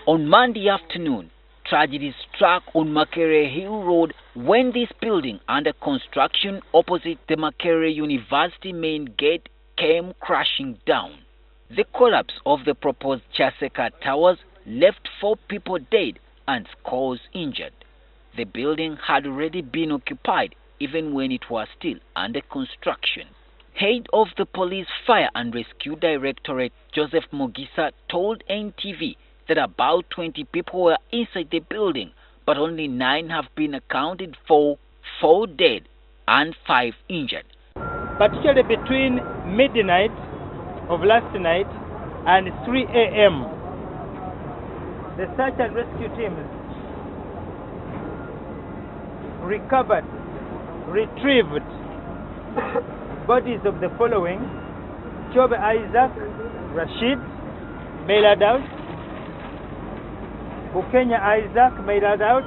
On Monday afternoon, tragedy struck on Makerere-Hill Road when this building under construction opposite the Makerere University main gate came crashing down. The collapse of the proposed Chaseka Towers left 4 people dead and scores injured. The building had already been occupied even when it was still under construction. Head of the Police Fire and Rescue Directorate, Joseph Mugisa, told NTV that about 20 people were inside the building, but only 9 have been accounted for, 4 dead and 5 injured. Particularly between midnight of last night and 3 a.m., the search and rescue teams retrieved bodies of the following: Chobe Isaac, Rashid, male adult; Bukenya Isaac, male adult;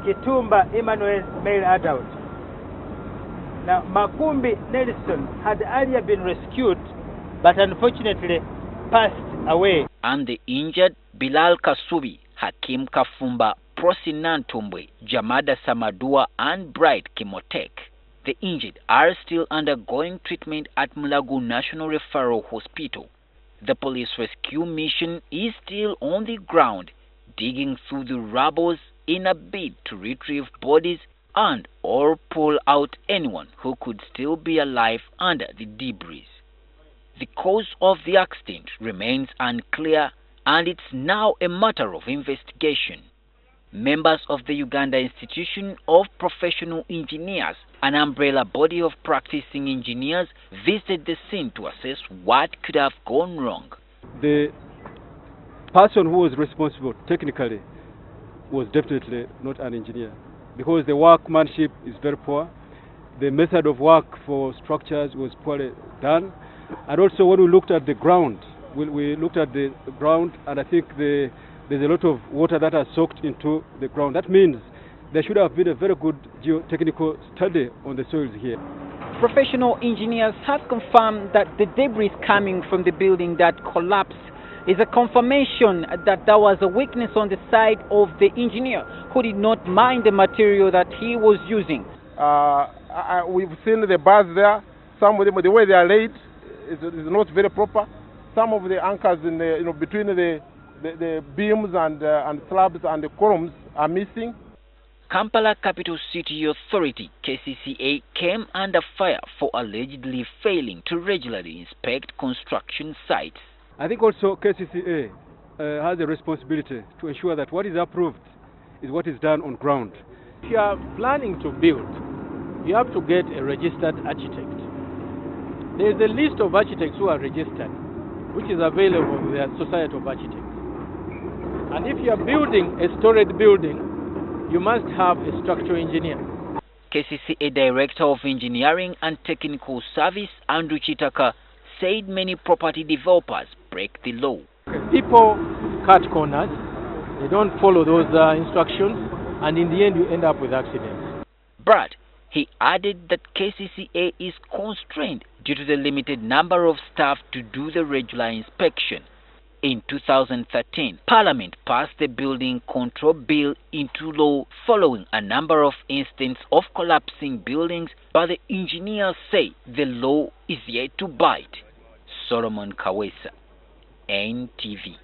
Kitumba Emmanuel, male adult. Now, Makumbi Nelson had earlier been rescued, but unfortunately passed away. And the injured, Bilal Kasubi, Hakim Kafumba, Prosi Nantumbwe, Jamada Samadua, and Bright Kimotek. The injured are still undergoing treatment at Mulago National Referral Hospital. The police rescue mission is still on the ground, digging through the rubble in a bid to retrieve bodies and or pull out anyone who could still be alive under the debris. The cause of the accident remains unclear, and it's now a matter of investigation. Members of the Uganda Institution of Professional Engineers, an umbrella body of practicing engineers, visited the scene to assess what could have gone wrong. The person who was responsible technically was definitely not an engineer, because the workmanship is very poor. The method of work for structures was poorly done. And also when we looked at the ground, we looked at the ground, and I think there's a lot of water that has soaked into the ground. That means there should have been a very good geotechnical study on the soils here. Professional engineers have confirmed that the debris coming from the building that collapsed is a confirmation that there was a weakness on the side of the engineer, who did not mind the material that he was using. We've seen the bars there. Some of them, the way they are laid is not very proper. Some of the anchors in the, between the beams and slabs and the columns are missing. Kampala Capital City Authority, KCCA, came under fire for allegedly failing to regularly inspect construction sites. I think also KCCA has a responsibility to ensure that what is approved is what is done on ground. If you are planning to build, you have to get a registered architect. There is a list of architects who are registered, which is available with the Society of Architects. And if you are building a storage building, you must have a structural engineer. KCCA Director of Engineering and Technical Service, Andrew Chitaka, said many property developers break the law. People cut corners, they don't follow those instructions, and in the end you end up with accidents. But he added that KCCA is constrained due to the limited number of staff to do the regular inspection. In 2013, Parliament passed the Building Control Bill into law following a number of incidents of collapsing buildings, but the engineers say the law is yet to bite. Solomon Kaweesa, NTV.